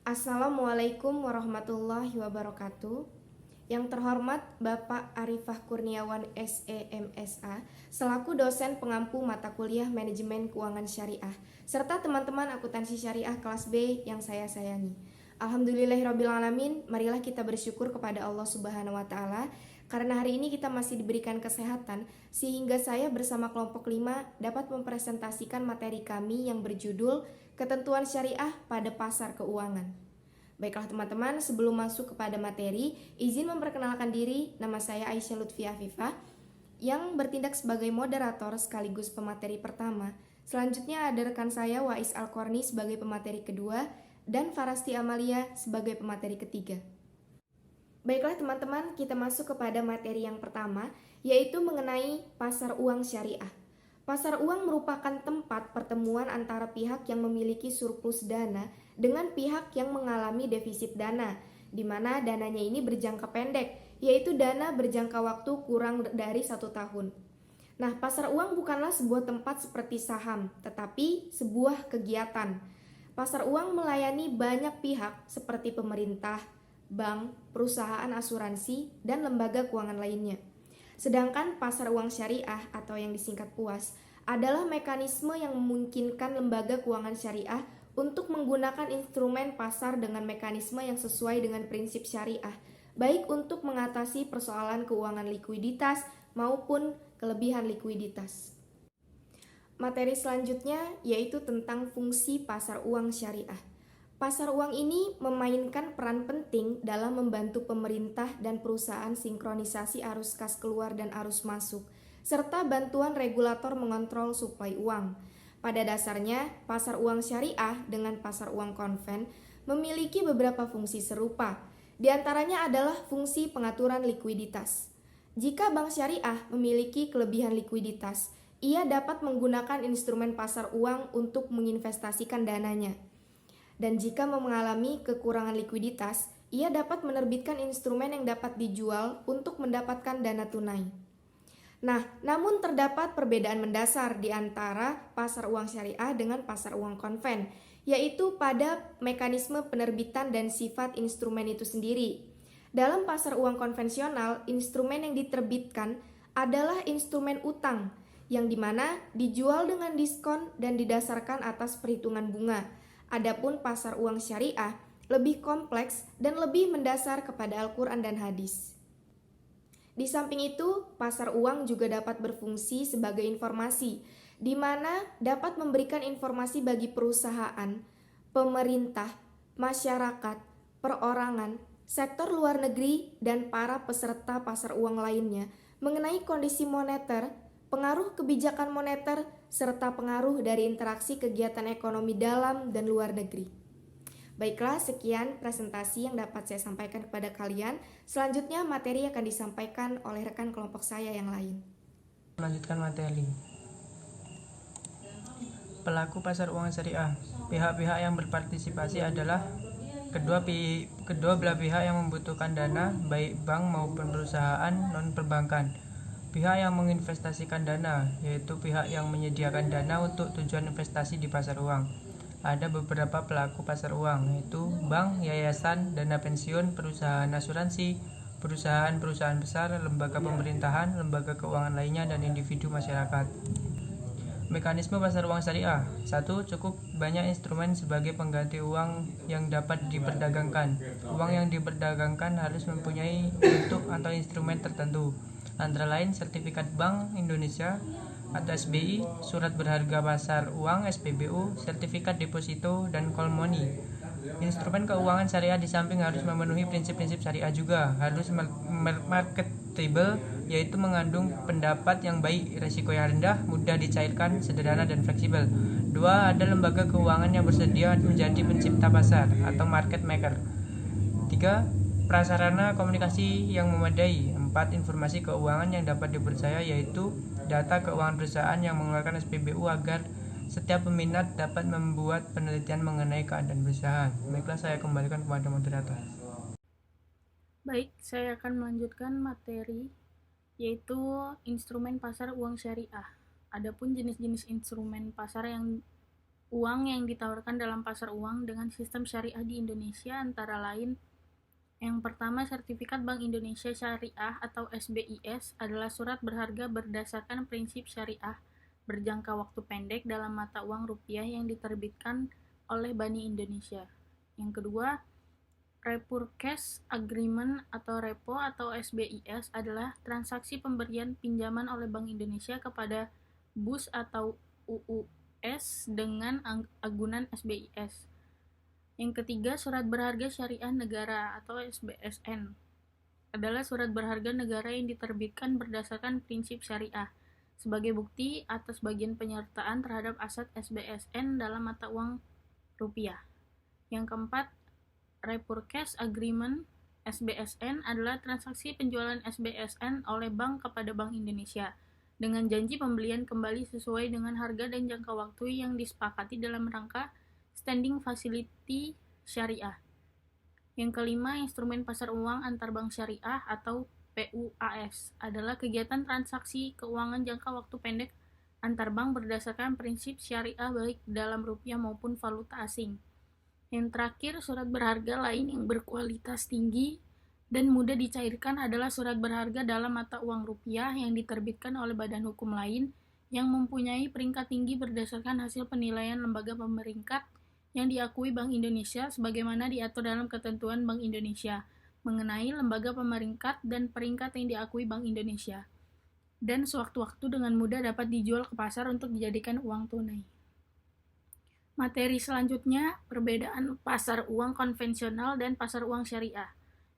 Assalamualaikum warahmatullahi wabarakatuh. Yang terhormat Bapak Arifah Kurniawan SEMSA selaku dosen pengampu mata kuliah Manajemen Keuangan Syariah serta teman-teman akuntansi syariah kelas B yang saya sayangi. Alhamdulillahirrabbilalamin, marilah kita bersyukur kepada Allah Subhanahu wa taala karena hari ini kita masih diberikan kesehatan sehingga saya bersama kelompok 5 dapat mempresentasikan materi kami yang berjudul Ketentuan Syariah pada Pasar Keuangan. Baiklah teman-teman, sebelum masuk kepada materi, izin memperkenalkan diri. Nama saya Aisyah Lutfi Afifah yang bertindak sebagai moderator sekaligus pemateri pertama. Selanjutnya ada rekan saya Wais Al-Korni sebagai pemateri kedua dan Farasti Amalia sebagai pemateri ketiga. Baiklah teman-teman, kita masuk kepada materi yang pertama, yaitu mengenai pasar uang syariah. Pasar uang merupakan tempat pertemuan antara pihak yang memiliki surplus dana dengan pihak yang mengalami defisit dana, di mana dananya ini berjangka pendek, yaitu dana berjangka waktu kurang dari 1 tahun. Nah, pasar uang bukanlah sebuah tempat seperti saham, tetapi sebuah kegiatan. Pasar uang melayani banyak pihak seperti pemerintah, bank, perusahaan asuransi, dan lembaga keuangan lainnya. Sedangkan pasar uang syariah atau yang disingkat PUAS adalah mekanisme yang memungkinkan lembaga keuangan syariah untuk menggunakan instrumen pasar dengan mekanisme yang sesuai dengan prinsip syariah, baik untuk mengatasi persoalan keuangan likuiditas maupun kelebihan likuiditas. Materi selanjutnya yaitu tentang fungsi pasar uang syariah. Pasar uang ini memainkan peran penting dalam membantu pemerintah dan perusahaan sinkronisasi arus kas keluar dan arus masuk, serta bantuan regulator mengontrol suplai uang. Pada dasarnya, pasar uang syariah dengan pasar uang konven memiliki beberapa fungsi serupa. Di antaranya adalah fungsi pengaturan likuiditas. Jika bank syariah memiliki kelebihan likuiditas, ia dapat menggunakan instrumen pasar uang untuk menginvestasikan dananya. Dan jika mengalami kekurangan likuiditas, ia dapat menerbitkan instrumen yang dapat dijual untuk mendapatkan dana tunai. Nah, namun terdapat perbedaan mendasar di antara pasar uang syariah dengan pasar uang konven, yaitu pada mekanisme penerbitan dan sifat instrumen itu sendiri. Dalam pasar uang konvensional, instrumen yang diterbitkan adalah instrumen utang, yang dimana dijual dengan diskon dan didasarkan atas perhitungan bunga. Adapun pasar uang syariah lebih kompleks dan lebih mendasar kepada Al-Quran dan hadis. Di samping itu, pasar uang juga dapat berfungsi sebagai informasi, di mana dapat memberikan informasi bagi perusahaan, pemerintah, masyarakat, perorangan, sektor luar negeri, dan para peserta pasar uang lainnya mengenai kondisi moneter, pengaruh kebijakan moneter, serta pengaruh dari interaksi kegiatan ekonomi dalam dan luar negeri. Baiklah, sekian presentasi yang dapat saya sampaikan kepada kalian. Selanjutnya materi akan disampaikan oleh rekan kelompok saya yang lain. Melanjutkan materi. Pelaku pasar uang syariah. Pihak-pihak yang berpartisipasi adalah kedua belah pihak yang membutuhkan dana, baik bank maupun perusahaan non-perbankan. Pihak yang menginvestasikan dana, yaitu pihak yang menyediakan dana untuk tujuan investasi di pasar uang. Ada beberapa pelaku pasar uang, yaitu bank, yayasan, dana pensiun, perusahaan asuransi, perusahaan-perusahaan besar, lembaga pemerintahan, lembaga keuangan lainnya, dan individu masyarakat. Mekanisme pasar uang syariah. 1. Cukup banyak instrumen sebagai pengganti uang yang dapat diperdagangkan. Uang yang diperdagangkan harus mempunyai bentuk atau instrumen tertentu, antara lain sertifikat Bank Indonesia atau SBI, surat berharga pasar uang SPBU, sertifikat deposito, dan call money. Instrumen keuangan syariah di samping harus memenuhi prinsip-prinsip syariah juga harus marketable, yaitu mengandung pendapat yang baik, resiko yang rendah, mudah dicairkan, sederhana, dan fleksibel. 2. Ada lembaga keuangan yang bersedia menjadi pencipta pasar atau market maker. 3. Prasarana komunikasi yang memadai. 4. Informasi keuangan yang dapat dipercaya, yaitu data keuangan perusahaan yang mengeluarkan SPBU agar setiap peminat dapat membuat penelitian mengenai keadaan perusahaan. Baiklah, saya kembalikan kepada moderator. Baik, saya akan melanjutkan materi yaitu instrumen pasar uang syariah. Adapun jenis-jenis instrumen pasar yang uang yang ditawarkan dalam pasar uang dengan sistem syariah di Indonesia antara lain: yang pertama, Sertifikat Bank Indonesia Syariah atau SBIS adalah surat berharga berdasarkan prinsip syariah berjangka waktu pendek dalam mata uang rupiah yang diterbitkan oleh Bani Indonesia. Yang kedua, Repurchase Agreement atau Repo atau SBIS adalah transaksi pemberian pinjaman oleh Bank Indonesia kepada BUS atau UUS dengan agunan SBIS. Yang ketiga, Surat Berharga Syariah Negara atau SBSN adalah surat berharga negara yang diterbitkan berdasarkan prinsip syariah sebagai bukti atas bagian penyertaan terhadap aset SBSN dalam mata uang rupiah. Yang keempat, Repurchase Agreement SBSN adalah transaksi penjualan SBSN oleh bank kepada Bank Indonesia dengan janji pembelian kembali sesuai dengan harga dan jangka waktu yang disepakati dalam rangka Standing Facility Syariah. Yang kelima, Instrumen Pasar Uang Antarbank Syariah atau PUAS adalah kegiatan transaksi keuangan jangka waktu pendek antar bank berdasarkan prinsip syariah baik dalam rupiah maupun valuta asing. Yang terakhir, surat berharga lain yang berkualitas tinggi dan mudah dicairkan adalah surat berharga dalam mata uang rupiah yang diterbitkan oleh badan hukum lain yang mempunyai peringkat tinggi berdasarkan hasil penilaian lembaga pemeringkat yang diakui Bank Indonesia sebagaimana diatur dalam ketentuan Bank Indonesia mengenai lembaga pemeringkat dan peringkat yang diakui Bank Indonesia, dan sewaktu-waktu dengan mudah dapat dijual ke pasar untuk dijadikan uang tunai. Materi selanjutnya, perbedaan pasar uang konvensional dan pasar uang syariah.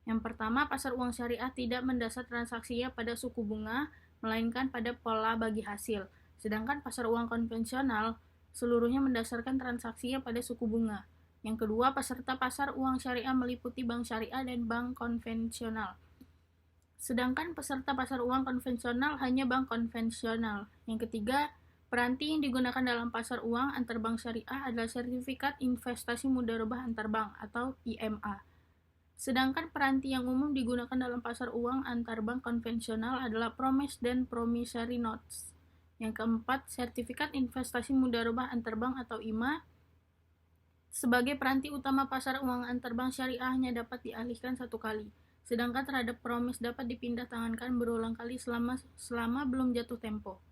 Yang pertama, pasar uang syariah tidak mendasar transaksinya pada suku bunga, melainkan pada pola bagi hasil. Sedangkan pasar uang konvensional seluruhnya mendasarkan transaksinya pada suku bunga. Yang kedua, peserta pasar uang syariah meliputi bank syariah dan bank konvensional. Sedangkan peserta pasar uang konvensional hanya bank konvensional. Yang ketiga, peranti yang digunakan dalam pasar uang antarbank syariah adalah Sertifikat Investasi Mudharabah Antarbank atau IMA. Sedangkan peranti yang umum digunakan dalam pasar uang antarbank konvensional adalah Promise dan Promissory Notes. Yang keempat, Sertifikat Investasi Mudharabah Antarbank atau IMA sebagai peranti utama pasar uang antarbank syariah hanya dapat dialihkan satu kali. Sedangkan terhadap Promise dapat dipindah tangankan berulang kali selama belum jatuh tempo.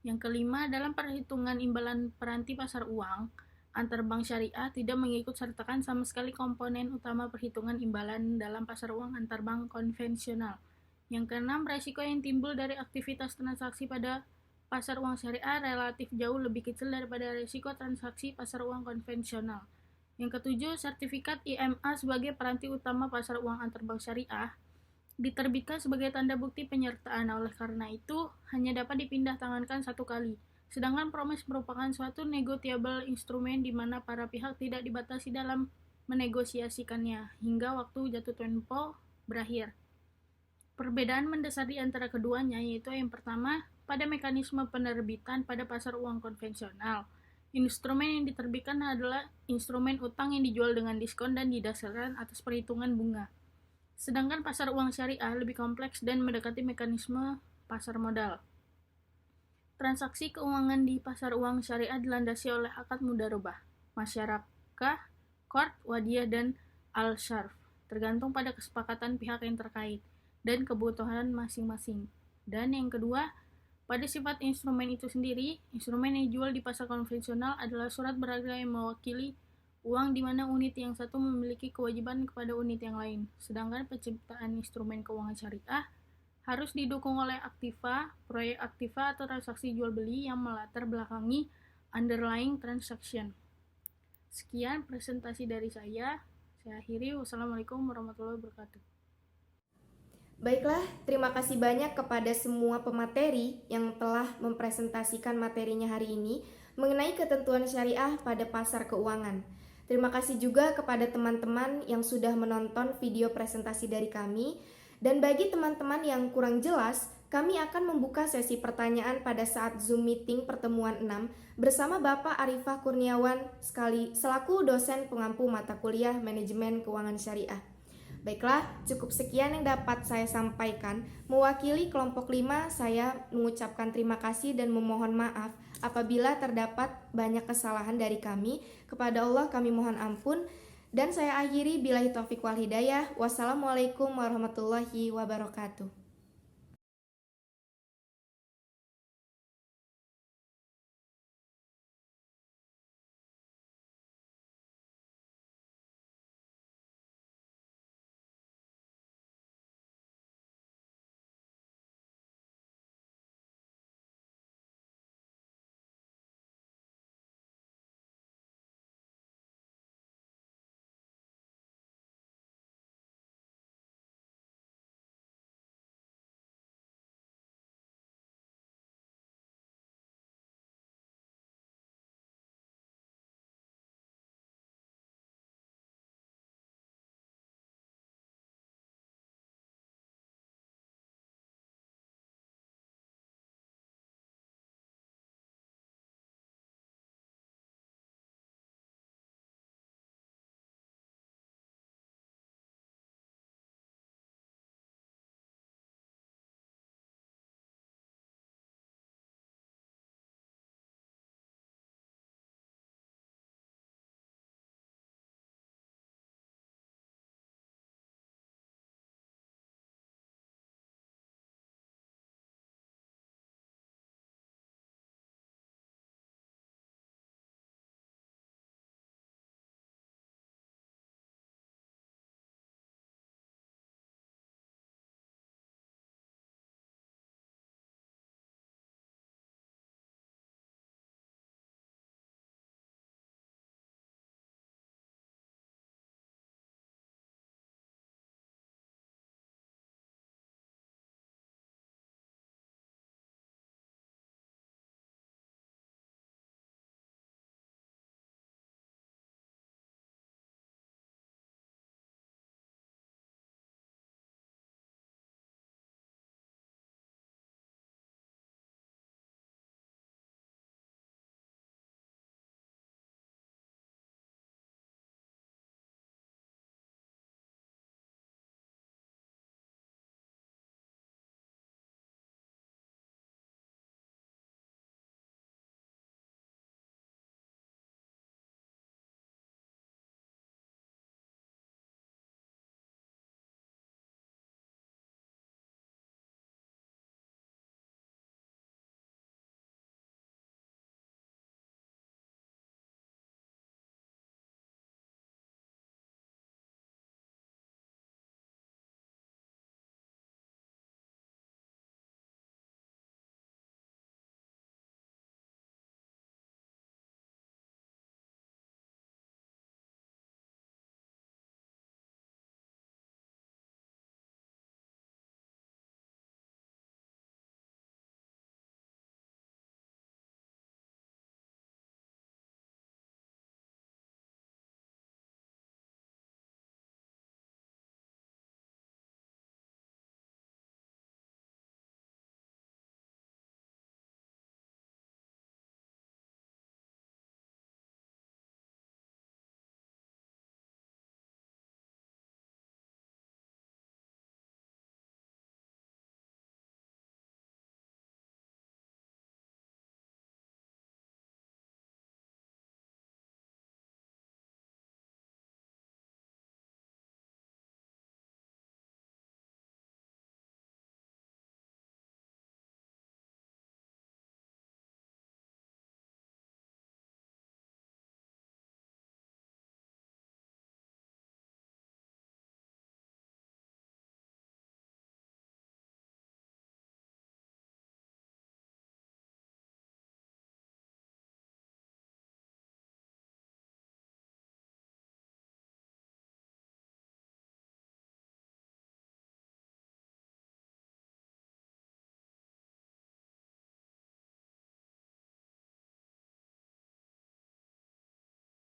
Yang kelima, dalam perhitungan imbalan peranti pasar uang antarbank syariah tidak mengikut sertakan sama sekali komponen utama perhitungan imbalan dalam pasar uang antarbank konvensional. Yang keenam, resiko yang timbul dari aktivitas transaksi pada pasar uang syariah relatif jauh lebih kecil daripada resiko transaksi pasar uang konvensional. Yang ketujuh, sertifikat IMA sebagai peranti utama pasar uang antarbank syariah diterbitkan sebagai tanda bukti penyertaan, oleh karena itu hanya dapat dipindah tangankan satu kali. Sedangkan Promise merupakan suatu negotiable instrumen di mana para pihak tidak dibatasi dalam menegosiasikannya hingga waktu jatuh tempo berakhir. Perbedaan mendasar di antara keduanya yaitu yang pertama, pada mekanisme penerbitan pada pasar uang konvensional. Instrumen yang diterbitkan adalah instrumen utang yang dijual dengan diskon dan didasarkan atas perhitungan bunga. Sedangkan pasar uang syariah lebih kompleks dan mendekati mekanisme pasar modal. Transaksi keuangan di pasar uang syariah dilandasi oleh akad mudharabah, masyarakah, qard, wadiyah, dan al-syarf, tergantung pada kesepakatan pihak yang terkait dan kebutuhan masing-masing. Dan yang kedua, pada sifat instrumen itu sendiri, instrumen yang dijual di pasar konvensional adalah surat berharga yang mewakili uang di mana unit yang satu memiliki kewajiban kepada unit yang lain. Sedangkan penciptaan instrumen keuangan syariah harus didukung oleh aktiva, proyek aktiva atau transaksi jual beli yang melatar belakangi underlying transaction. Sekian presentasi dari saya. Saya akhiri. Wassalamualaikum warahmatullahi wabarakatuh. Baiklah, terima kasih banyak kepada semua pemateri yang telah mempresentasikan materinya hari ini mengenai ketentuan syariah pada pasar keuangan. Terima kasih juga kepada teman-teman yang sudah menonton video presentasi dari kami. Dan bagi teman-teman yang kurang jelas, kami akan membuka sesi pertanyaan pada saat Zoom meeting pertemuan 6 bersama Bapak Arifah Kurniawan selaku dosen pengampu mata kuliah Manajemen Keuangan Syariah. Baiklah, cukup sekian yang dapat saya sampaikan. Mewakili kelompok 5, saya mengucapkan terima kasih dan memohon maaf apabila terdapat banyak kesalahan dari kami. Kepada Allah kami mohon ampun. Dan saya akhiri billahi taufiq wal hidayah. Wassalamualaikum warahmatullahi wabarakatuh.